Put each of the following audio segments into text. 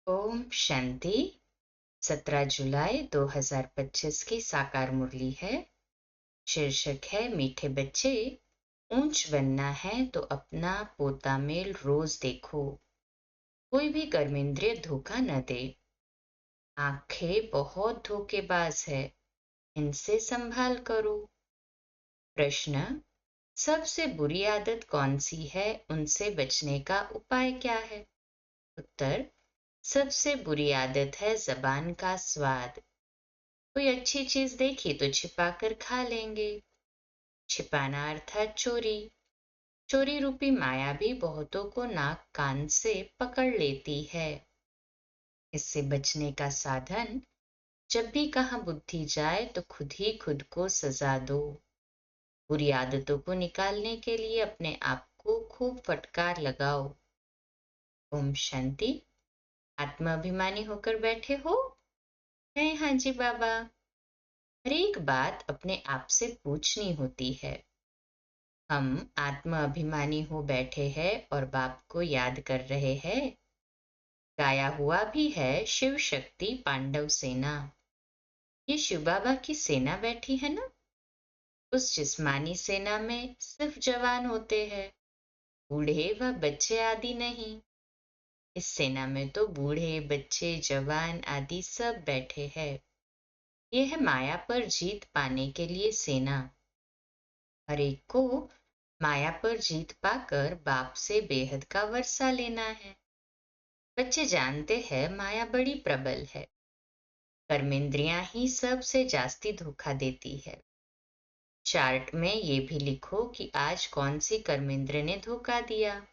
ओम शांति। 17 जुलाई 2025 की साकार मुरली है। शीर्षक है मीठे बच्चे, ऊंच बनना है तो अपना पोता मेल रोज देखो। कोई भी कर्मेंद्रिय धोखा न दे। आंखें बहुत धोखेबाज है, इनसे संभाल करो। प्रश्न, सबसे बुरी आदत कौन सी है, उनसे बचने का उपाय क्या है? उत्तर, सबसे बुरी आदत है जबान का स्वाद। कोई अच्छी चीज देखी तो छिपा कर खा लेंगे। छिपाना अर्थात चोरी। चोरी रूपी माया भी बहुतों को नाक कान से पकड़ लेती है। इससे बचने का साधन, जब भी कहाँ बुद्धि जाए तो खुद ही खुद को सजा दो। बुरी आदतों को निकालने के लिए अपने आप को खूब फटकार लगाओ। ओम शांति। आत्माभिमानी होकर बैठे हो? है हाँ जी बाबा। हर एक बात अपने आप से पूछनी होती है। हम आत्म अभिमानी हो बैठे हैं और बाप को याद कर रहे हैं। गाया हुआ भी है शिव शक्ति पांडव सेना। ये शिव बाबा की सेना बैठी है ना। उस जिस्मानी सेना में सिर्फ जवान होते हैं, बूढ़े व बच्चे आदि नहीं। इस सेना में तो बूढ़े बच्चे जवान आदि सब बैठे हैं। ये है माया पर जीत पाने के लिए सेना। हर एक को माया पर जीत पाकर बाप से बेहद का वर्षा लेना है। बच्चे जानते हैं माया बड़ी प्रबल है। कर्मेंद्रियां ही सबसे जास्ती धोखा देती है। चार्ट में ये भी लिखो कि आज कौन सी कर्मेंद्र ने धोखा दिया।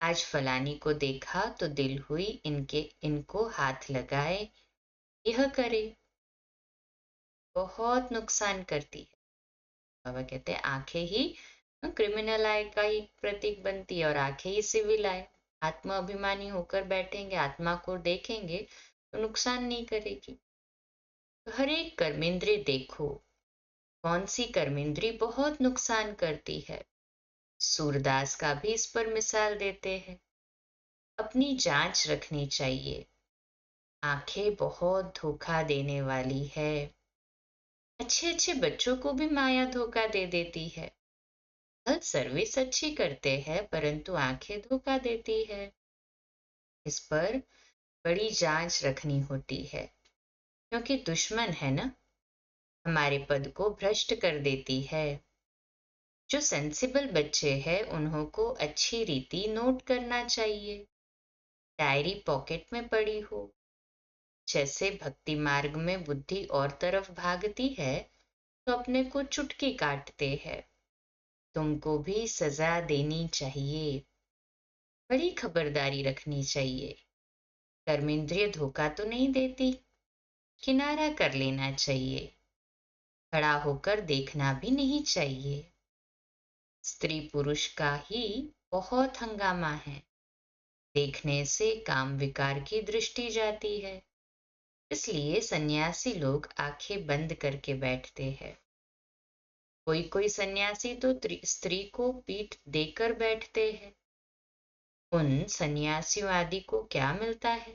आज फलानी को देखा तो दिल हुई इनको हाथ लगाए, यह करे। बहुत नुकसान करती है। बाबा कहते हैं आंखें ही क्रिमिनल आय का ही प्रतीक बनती है और आंखें ही सिविल आय। आत्मा अभिमानी होकर बैठेंगे, आत्मा को देखेंगे तो नुकसान नहीं करेगी। तो हर एक कर्मेंद्रिय देखो, कौन सी कर्मेंद्रिय बहुत नुकसान करती है। सूरदास का भी इस पर मिसाल देते हैं। अपनी जांच रखनी चाहिए। आंखें बहुत धोखा देने वाली है। अच्छे अच्छे बच्चों को भी माया धोखा दे देती है। कल सर्विस अच्छी करते हैं परंतु आंखें धोखा देती है। इस पर बड़ी जांच रखनी होती है, क्योंकि दुश्मन है ना, हमारे पद को भ्रष्ट कर देती है। जो सेंसिबल बच्चे हैं उन्हों को अच्छी रीति नोट करना चाहिए। डायरी पॉकेट में पड़ी हो। जैसे भक्ति मार्ग में बुद्धि और तरफ भागती है तो अपने को चुटकी काटते हैं। तुमको भी सजा देनी चाहिए। बड़ी खबरदारी रखनी चाहिए। कर्मेंद्रिय धोखा तो नहीं देती, किनारा कर लेना चाहिए। खड़ा होकर देखना भी नहीं चाहिए। स्त्री पुरुष का ही बहुत हंगामा है। देखने से काम विकार की दृष्टि जाती है। इसलिए सन्यासी लोग आंखें बंद करके बैठते हैं। कोई कोई सन्यासी तो स्त्री को पीठ देकर बैठते हैं। उन सन्यासियों आदि को क्या मिलता है?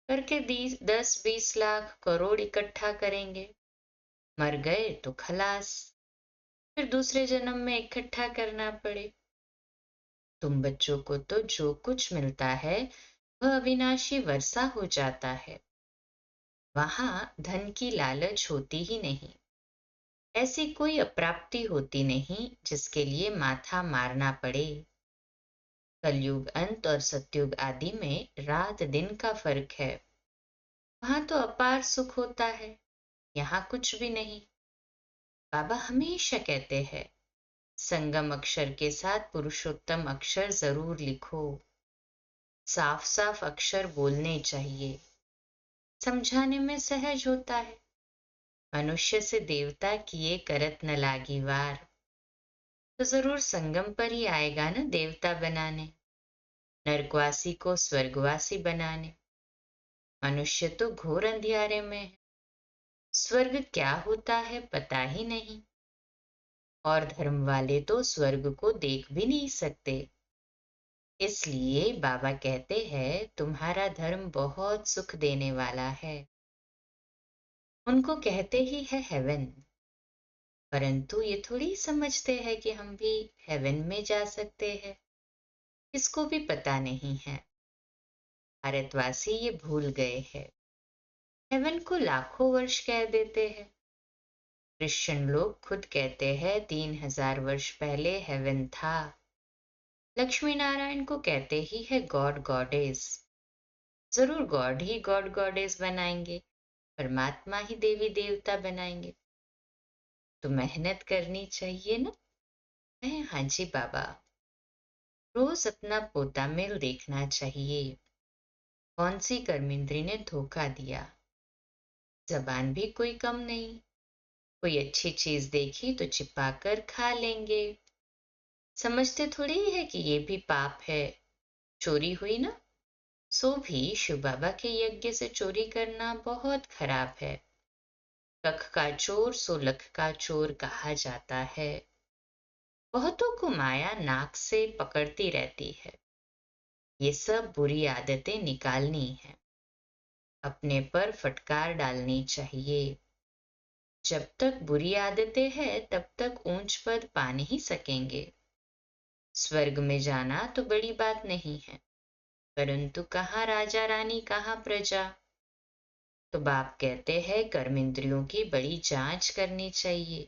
करके 10-20 लाख करोड़ इकट्ठा करेंगे, मर गए तो खलास, फिर दूसरे जन्म में इकट्ठा करना पड़े। तुम बच्चों को तो जो कुछ मिलता है वह अविनाशी वर्षा हो जाता है। वहां धन की लालच होती ही नहीं। ऐसी कोई अप्राप्ति होती नहीं जिसके लिए माथा मारना पड़े। कलयुग अंत और सतयुग आदि में रात दिन का फर्क है। वहां तो अपार सुख होता है, यहाँ कुछ भी नहीं। बाबा हमेशा कहते हैं संगम अक्षर के साथ पुरुषोत्तम अक्षर जरूर लिखो। साफ साफ अक्षर बोलने चाहिए। समझाने में सहज होता है। मनुष्य से देवता किए करत न लागी वार। तो जरूर संगम पर ही आएगा ना देवता बनाने, नरकवासी को स्वर्गवासी बनाने। मनुष्य तो घोर अंधियारे में है। स्वर्ग क्या होता है पता ही नहीं। और धर्म वाले तो स्वर्ग को देख भी नहीं सकते। इसलिए बाबा कहते हैं तुम्हारा धर्म बहुत सुख देने वाला है। उनको कहते ही है हेवन, परंतु ये थोड़ी समझते हैं कि हम भी हेवन में जा सकते हैं। इसको भी पता नहीं है। भारतवासी ये भूल गए हैं। हेवन को लाखों वर्ष कह देते हैं। क्रिश्चियन लोग खुद कहते हैं 3000 वर्ष पहले हेवन था। लक्ष्मी नारायण को कहते ही है गॉड गॉडेस। जरूर गॉड ही गॉड गॉडेस बनाएंगे, परमात्मा ही देवी देवता बनाएंगे। तो मेहनत करनी चाहिए ना। मैं हाँ जी बाबा, रोज अपना पोता मेल देखना चाहिए। कौन सी कर्मेंद्री ने धोखा दिया। जबान भी कोई कम नहीं। कोई अच्छी चीज देखी तो छिपा कर खा लेंगे। समझते थोड़ी ही है कि ये भी पाप है। चोरी हुई ना, सो भी शिव बाबा के यज्ञ से चोरी करना बहुत खराब है। लख का चोर सो लख का चोर कहा जाता है। बहुतों को माया नाक से पकड़ती रहती है। ये सब बुरी आदतें निकालनी है। अपने पर फटकार डालनी चाहिए। जब तक बुरी आदतें हैं तब तक ऊंच पद पा नहीं सकेंगे। स्वर्ग में जाना तो बड़ी बात नहीं है, परंतु कहाँ राजा रानी कहाँ प्रजा। तो बाप कहते हैं कर्मेंद्रियों की बड़ी जांच करनी चाहिए।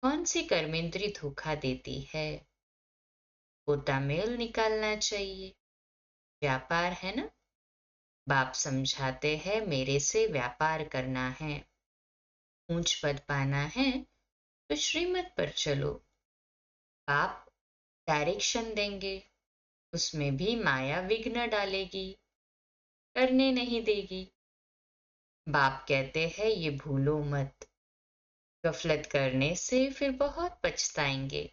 कौन सी कर्मेंद्री धोखा देती है। पोता मेल निकालना चाहिए। व्यापार है ना। बाप समझाते हैं मेरे से व्यापार करना है। ऊंच पद पाना है तो श्रीमत पर चलो। बाप डायरेक्शन देंगे, उसमें भी माया विघ्न डालेगी, करने नहीं देगी। बाप कहते हैं ये भूलो मत। गफलत करने से फिर बहुत पछताएंगे।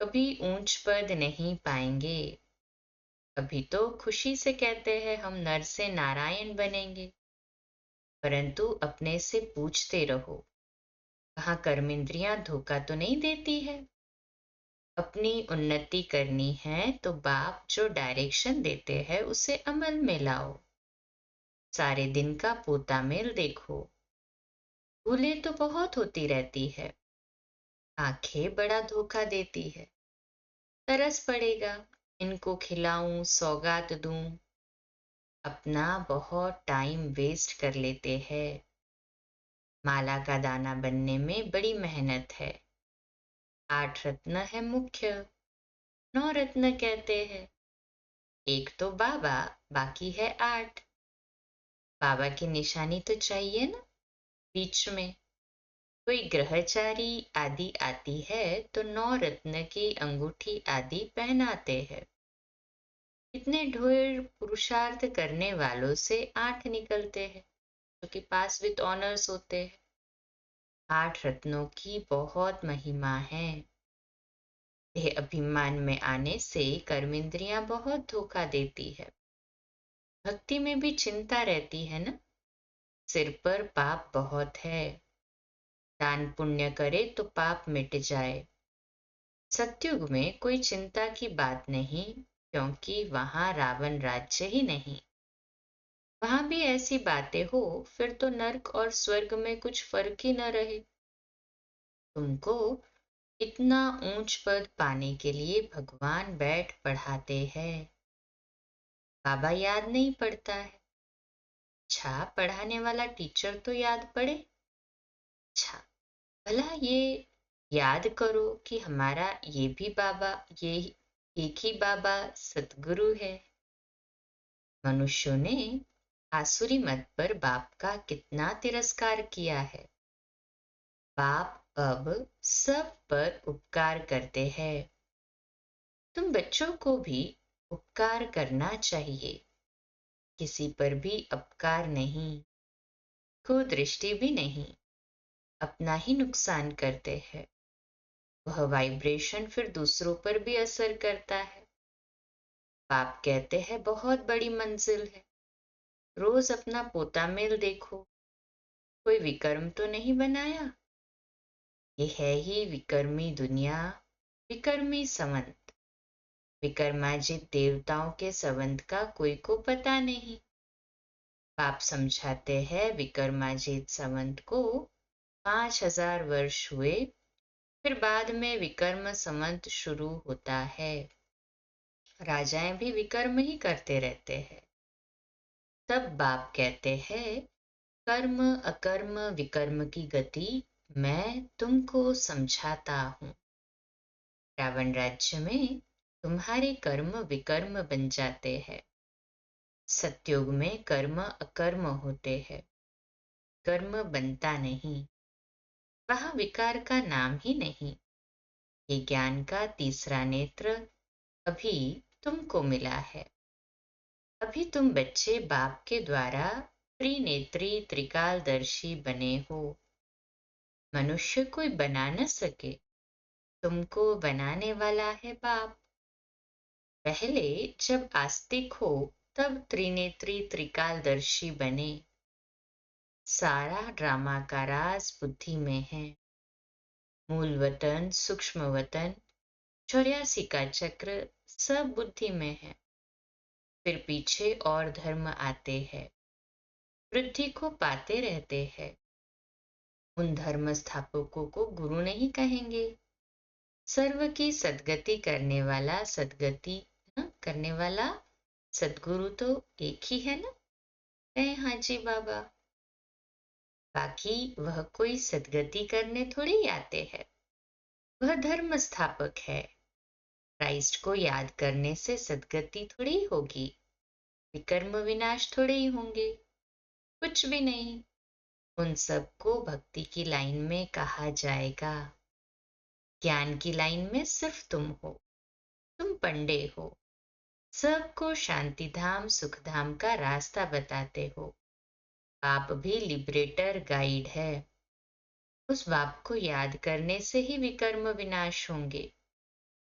कभी ऊंच पद नहीं पाएंगे। अभी तो खुशी से कहते हैं हम नर से नारायण बनेंगे, परंतु अपने से पूछते रहो कहाँ कर्मेंद्रियां धोखा तो नहीं देती है। अपनी उन्नति करनी है तो बाप जो डायरेक्शन देते हैं उसे अमल में लाओ। सारे दिन का पोता मेल देखो। भूलें तो बहुत होती रहती है। आंखें बड़ा धोखा देती है। तरस पड़ेगा, इनको खिलाऊं सौगात दूं। अपना बहुत टाइम वेस्ट कर लेते हैं। माला का दाना बनने में बड़ी मेहनत है। 8 रत्न है मुख्य, 9 रत्न कहते हैं। एक तो बाबा, बाकी है 8। बाबा की निशानी तो चाहिए ना बीच में। कोई ग्रहचारी आदि आती है तो 9 रत्न की अंगूठी आदि पहनाते हैं। इतने ढेर पुरुषार्थ करने वालों से 8 निकलते हैं, जो कि पास विद ऑनर्स होते हैं। 8 रत्नों की बहुत महिमा है। यह अभिमान में आने से कर्मेंद्रियां बहुत धोखा देती है। भक्ति में भी चिंता रहती है ना। सिर पर पाप बहुत है। दान पुण्य करे तो पाप मिट जाए। सत्युग में कोई चिंता की बात नहीं, क्योंकि वहां रावण राज्य ही नहीं। वहां भी ऐसी बातें हो फिर तो नर्क और स्वर्ग में कुछ फर्क ही न रहे। तुमको इतना ऊंच पद पाने के लिए भगवान बैठ पढ़ाते हैं। बाबा याद नहीं पड़ता है। अच्छा, पढ़ाने वाला टीचर तो याद पड़े। अच्छा, भला ये याद करो कि हमारा ये भी बाबा, ये एक ही बाबा सतगुरु है। मनुष्यों ने आसुरी मत पर बाप का कितना तिरस्कार किया है। बाप अब सब पर उपकार करते हैं। तुम बच्चों को भी उपकार करना चाहिए। किसी पर भी अपकार नहीं, कुदृष्टि भी नहीं। अपना ही नुकसान करते हैं। वह वाइब्रेशन फिर दूसरों पर भी असर करता है। बाप कहते हैं बहुत बड़ी मंजिल है। रोज अपना पोता मेल देखो। कोई विकर्म तो नहीं बनाया। ये है ही विकर्मी दुनिया, विकर्मी संवत। विक्रमाजित देवताओं के संबंध का कोई को पता नहीं। बाप समझाते हैं विक्रमाजित संवत को 5000 वर्ष हुए, फिर बाद में विक्रम संवत शुरू होता है। राजाएं भी विक्रम ही करते रहते हैं। तब बाप कहते हैं, कर्म अकर्म विकर्म की गति मैं तुमको समझाता हूँ। रावण राज्य में तुम्हारे कर्म विकर्म बन जाते हैं। सतयुग में कर्म अकर्म होते हैं, कर्म बनता नहीं। वहां विकार का नाम ही नहीं। ये ज्ञान का तीसरा नेत्र अभी तुमको मिला है। अभी तुम बच्चे बाप के द्वारा त्रिनेत्री त्रिकालदर्शी बने हो। मनुष्य कोई बना न सके, तुमको बनाने वाला है बाप। पहले जब आस्तिक हो तब त्रिनेत्री त्रिकालदर्शी बने। सारा ड्रामा का राज बुद्धि में है। मूल वतन, सूक्ष्म वतन, 84 का चक्र सब बुद्धि में है। फिर पीछे और धर्म आते हैं, वृद्धि को पाते रहते हैं। उन धर्म स्थापकों को गुरु नहीं कहेंगे। सर्व की सद्गति करने वाला सद्गति न करने वाला सद्गुरु तो एक ही है ना, कहे हाँ जी बाबा। बाकी वह कोई सद्गति करने थोड़ी आते हैं, वह धर्म स्थापक है। क्राइस्ट को याद करने से सद्गति थोड़ी होगी, विकर्म विनाश थोड़े ही होंगे, कुछ भी नहीं। उन सबको भक्ति की लाइन में कहा जाएगा। ज्ञान की लाइन में सिर्फ तुम हो, तुम पंडे हो। सबको शांति धाम सुख धाम का रास्ता बताते हो। बाप भी लिबरेटर गाइड है। उस बाप को याद करने से ही विकर्म विनाश होंगे।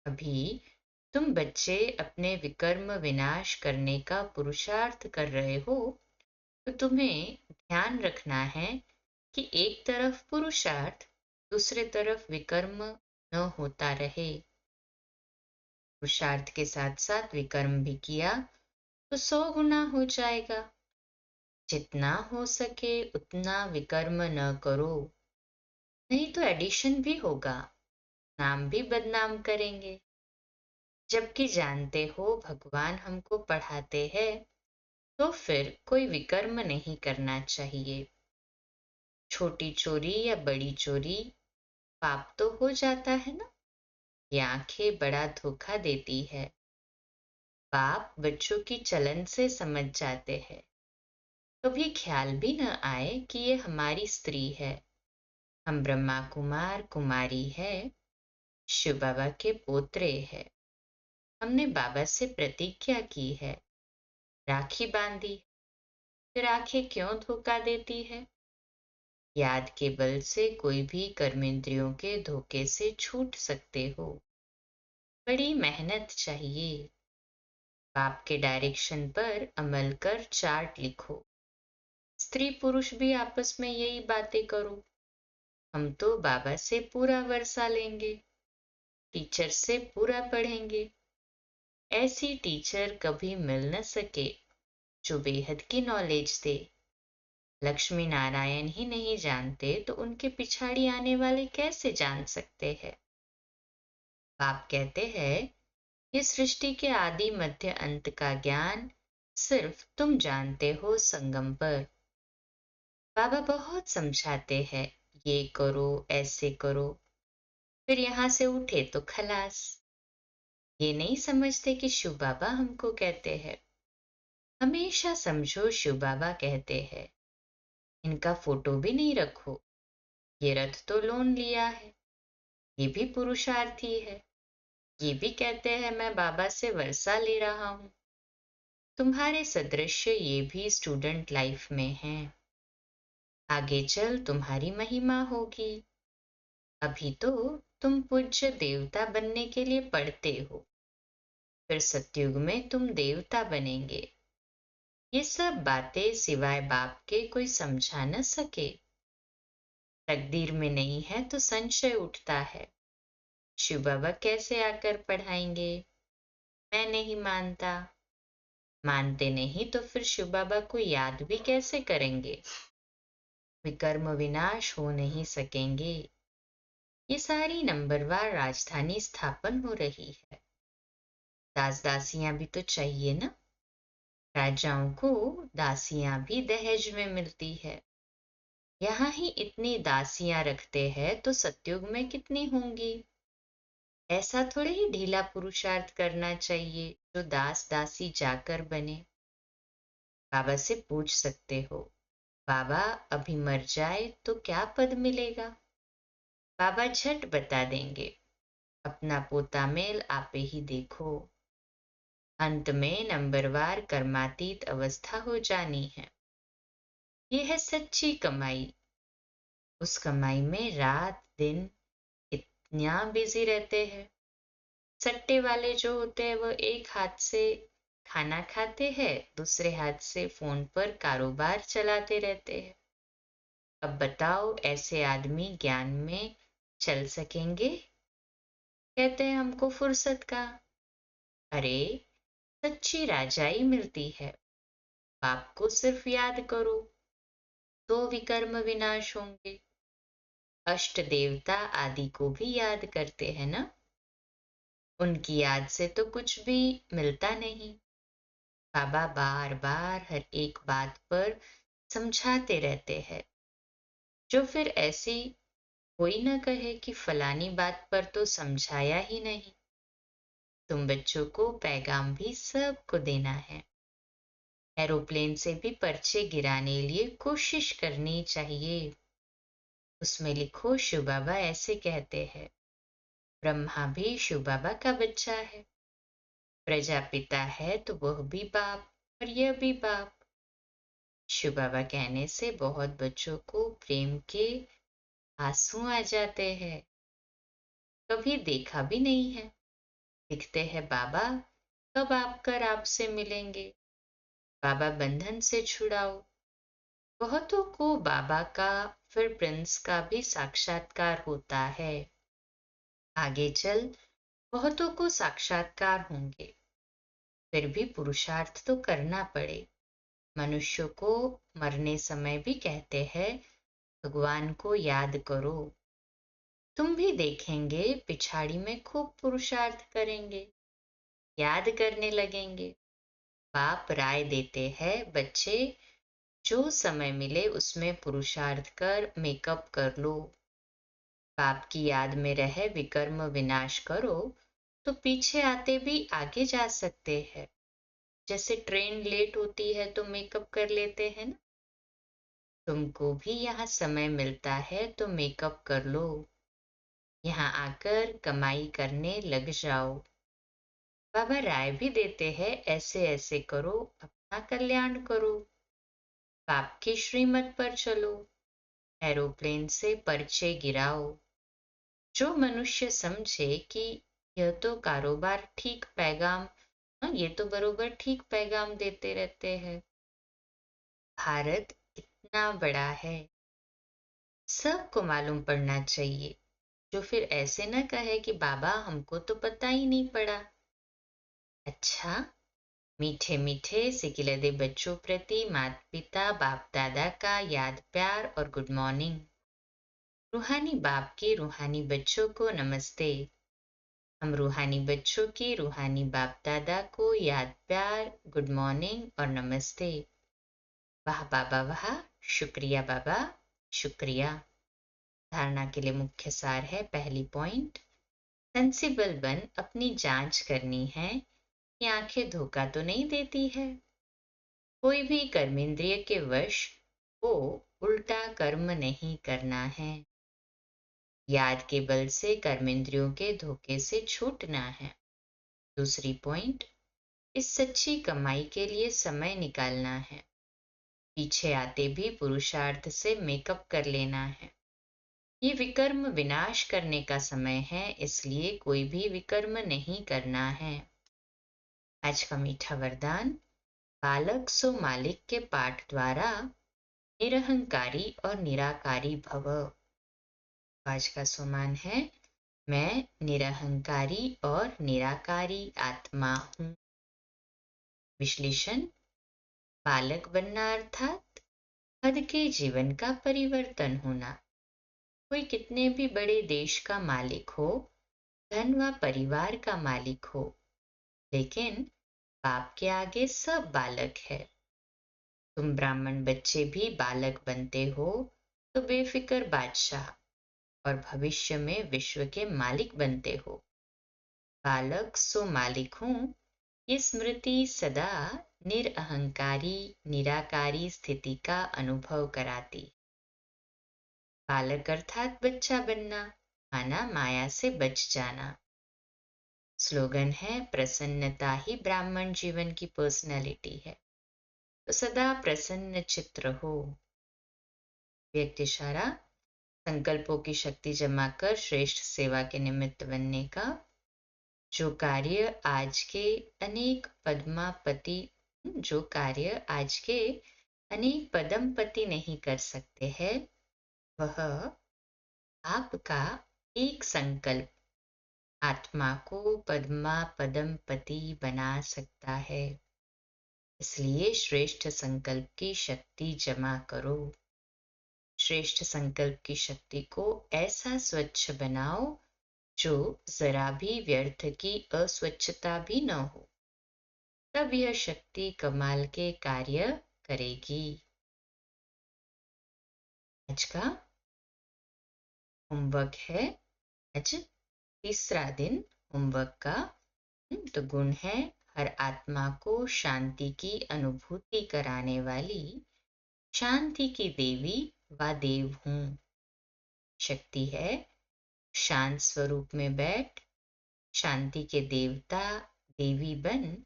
अभी तुम बच्चे अपने विकर्म विनाश करने का पुरुषार्थ कर रहे हो, तो तुम्हें ध्यान रखना है कि एक तरफ पुरुषार्थ, दूसरे तरफ विकर्म न होता रहे। पुरुषार्थ के साथ साथ विकर्म भी किया तो 100 गुना हो जाएगा। जितना हो सके उतना विकर्म न करो, नहीं तो एडिशन भी होगा, नाम भी बदनाम करेंगे। जबकि जानते हो भगवान हमको पढ़ाते हैं, तो फिर कोई विकर्म नहीं करना चाहिए। छोटी चोरी या बड़ी चोरी पाप तो हो जाता है ना। ये आंखें बड़ा धोखा देती है। बाप बच्चों की चलन से समझ जाते हैं। कभी ख्याल भी न आए कि ये हमारी स्त्री है। हम ब्रह्मा कुमार कुमारी है, शिव बाबा के पोत्रे हैं। हमने बाबा से प्रतिज्ञा की है, राखी बांधी, फिर आंखें क्यों धोखा देती है? याद के बल से कोई भी कर्मेंद्रियों के धोखे से छूट सकते हो। बड़ी मेहनत चाहिए। बाप के डायरेक्शन पर अमल कर चार्ट लिखो। स्त्री पुरुष भी आपस में यही बातें करो। हम तो बाबा से पूरा वर्षा लेंगे, टीचर से पूरा पढ़ेंगे। ऐसी टीचर कभी मिल न सके जो बेहद की नॉलेज दे। लक्ष्मी नारायण ही नहीं जानते तो उनके पिछाड़ी आने वाले कैसे जान सकते हैं? बाप कहते हैं, ये सृष्टि के आदि मध्य अंत का ज्ञान सिर्फ तुम जानते हो संगम पर। बाबा बहुत समझाते हैं, ये करो ऐसे करो, फिर यहां से उठे तो खलास। ये नहीं समझते कि शिव बाबा हमको कहते हैं। हमेशा समझो शिव बाबा कहते हैं, इनका फोटो भी नहीं रखो। ये रथ तो लोन लिया है, ये भी पुरुषार्थी है। ये भी कहते हैं मैं बाबा से वर्षा ले रहा हूँ। तुम्हारे सदृश्य ये भी स्टूडेंट लाइफ में हैं। आगे चल तुम्हारी महिमा होगी। अभी तो तुम पूज्य देवता बनने के लिए पढ़ते हो, फिर सतयुग में तुम देवता बनेंगे। ये सब बातें सिवाय बाप के कोई समझा न सके। तकदीर में नहीं है तो संशय उठता है, शिव बाबा कैसे आकर पढ़ाएंगे? मैं नहीं मानता। मानते नहीं तो फिर शिव बाबा को याद भी कैसे करेंगे? विकर्म विनाश हो नहीं सकेंगे। ये सारी नंबरवार राजधानी स्थापन हो रही है। दास दासियां भी तो चाहिए ना। राजाओं को दासियां भी दहेज में मिलती है। यहाँ ही इतनी दासियां रखते हैं तो सतयुग में कितनी होंगी? ऐसा थोड़े ही ढीला पुरुषार्थ करना चाहिए जो दास दासी जाकर बने। बाबा से पूछ सकते हो, बाबा अभी मर जाए तो क्या पद मिलेगा? बाबा झट बता देंगे, अपना पोता मेल आपे ही देखो। अंत में नंबरवार कर्मातीत अवस्था हो जानी है। ये है सच्ची कमाई। उस कमाई में रात दिन इतना बिजी रहते हैं। सट्टे वाले जो होते हैं वो एक हाथ से खाना खाते हैं, दूसरे हाथ से फोन पर कारोबार चलाते रहते हैं। अब बताओ ऐसे आदमी ज्ञान में चल सकेंगे? कहते हैं हमको फुर्सत का। अरे सच्ची राजाई मिलती है। बाप को सिर्फ याद करो तो विकर्म विनाश होंगे। अष्ट देवता आदि को भी याद करते हैं ना। उनकी याद से तो कुछ भी मिलता नहीं। बाबा बार बार हर एक बात पर समझाते रहते हैं। जो फिर ऐसी कोई न कहे कि फलानी बात पर तो समझाया ही नहीं। तुम बच्चों को पैगाम भी सबको देना है। एरोप्लेन से भी पर्चे गिराने लिए कोशिश करनी चाहिए। उसमें लिखो शिव बाबा ऐसे कहते हैं। ब्रह्मा भी शिव बाबा का बच्चा है। प्रजापिता है तो वह भी बाप और यह भी बाप। शिव बाबा कहने से बहुत बच्चों को प्रेम के आंसू आ जाते हैं। कभी देखा भी नहीं है। दिखते हैं बाबा, कब आकर आपसे मिलेंगे? बाबा बंधन से छुड़ाओ। बहुतों को बाबा का फिर प्रिंस का भी साक्षात्कार होता है। आगे चल बहुतों को साक्षात्कार होंगे। फिर भी पुरुषार्थ तो करना पड़े। मनुष्य को मरने समय भी कहते हैं भगवान को याद करो। तुम भी देखेंगे पिछाड़ी में खूब पुरुषार्थ करेंगे, याद करने लगेंगे। बाप राय देते हैं बच्चे, जो समय मिले उसमें पुरुषार्थ कर मेकअप कर लो। बाप की याद में रहे विकर्म विनाश करो तो पीछे आते भी आगे जा सकते हैं। जैसे ट्रेन लेट होती है तो मेकअप कर लेते हैं ना। तुमको भी यहाँ समय मिलता है तो मेकअप कर लो। यहाँ आकर कमाई करने लग जाओ। बाबा राय भी देते हैं ऐसे ऐसे करो, अपना कल्याण करो। बाप की श्रीमत पर चलो। एरोप्लेन से पर्चे गिराओ। जो मनुष्य समझे कि यह तो कारोबार ठीक पैगाम, हाँ, ये तो बरोबर ठीक पैगाम देते रहते हैं। भारत इतना बड़ा है, सबको मालूम पड़ना चाहिए। जो फिर ऐसे न कहे कि बाबा हमको तो पता ही नहीं पड़ा। अच्छा, मीठे मीठे सिकिलदे बच्चों प्रति माता पिता बाप दादा का याद प्यार और गुड मॉर्निंग। रूहानी बाप के रूहानी बच्चों को नमस्ते। हम रूहानी बच्चों के रूहानी बाप दादा को याद प्यार गुड मॉर्निंग और नमस्ते। वाह बाबा वाह, शुक्रिया बाबा, शुक्रिया। धारणा के लिए मुख्य सार है। पहली पॉइंट, सेंसिबल बन अपनी जांच करनी है कि आंखें धोखा तो नहीं देती है। कोई भी कर्मेंद्रिय के वश को उल्टा कर्म नहीं करना है। याद के बल से कर्मेंद्रियों के धोखे से छूटना है। दूसरी पॉइंट, इस सच्ची कमाई के लिए समय निकालना है। पीछे आते भी पुरुषार्थ से मेकअप कर लेना है। ये विकर्म विनाश करने का समय है, इसलिए कोई भी विकर्म नहीं करना है। आज का मीठा वरदान, बालक सो मालिक के पाठ द्वारा निरहंकारी और निराकारी भव। आज का सुमान है, मैं निरहंकारी और निराकारी आत्मा हूँ। विश्लेषण। बालक बनना अर्थात खुद के जीवन का परिवर्तन होना। कोई कितने भी बड़े देश का मालिक हो, धन व परिवार का मालिक हो, लेकिन बाप के आगे सब बालक है। तुम ब्राह्मण बच्चे भी बालक बनते हो तो बेफिक्र बादशाह और भविष्य में विश्व के मालिक बनते हो। बालक सो मालिक हूँ, ये स्मृति सदा निरअहंकारी निराकारी स्थिति का अनुभव कराती। बालक अर्थात बच्चा बनना, माना माया से बच जाना। स्लोगन है प्रसन्नता ही ब्राह्मण जीवन की पर्सनैलिटी है, तो सदा प्रसन्न चित्र हो। व्यक्ति इशारा। संकल्पों की शक्ति जमा कर श्रेष्ठ सेवा के निमित्त बनने का। जो कार्य आज के अनेक पद्मापति जो कार्य आज के अनेक पदमपति नहीं कर सकते हैं, वह आपका एक संकल्प आत्मा को पद्मा पदमपति बना सकता है। इसलिए श्रेष्ठ संकल्प की शक्ति जमा करो। श्रेष्ठ संकल्प की शक्ति को ऐसा स्वच्छ बनाओ जो जरा भी व्यर्थ की अस्वच्छता भी न हो, तब यह शक्ति कमाल के कार्य करेगी। आज का होमवर्क है, आज तीसरा दिन होमवर्क का। तो गुण है हर आत्मा को शांति की अनुभूति कराने वाली शांति की देवी व देव हूँ। शक्ति है शांत स्वरूप में बैठ शांति के देवता देवी बन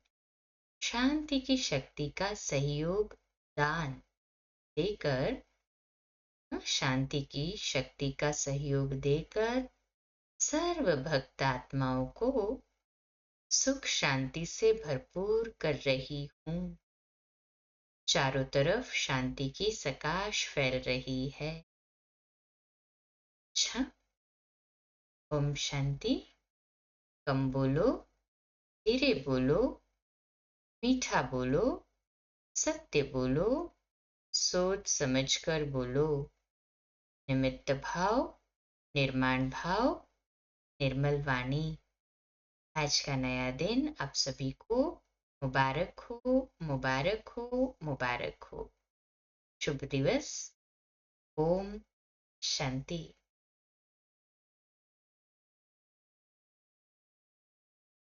शांति की शक्ति का सहयोग दान देकर शांति की शक्ति का सहयोग देकर सर्व भक्त आत्माओं को सुख शांति से भरपूर कर रही हूँ। चारों तरफ शांति की सकाश फैल रही है। अच्छा, ओम शांति। कम बोलो, धीरे बोलो, मीठा बोलो, सत्य बोलो, सोच समझकर बोलो। निमित्त भाव, निर्माण भाव, निर्मल वाणी। आज का नया दिन आप सभी को मुबारक हो, मुबारक हो, मुबारक हो। शुभ दिवस। ओम शांति।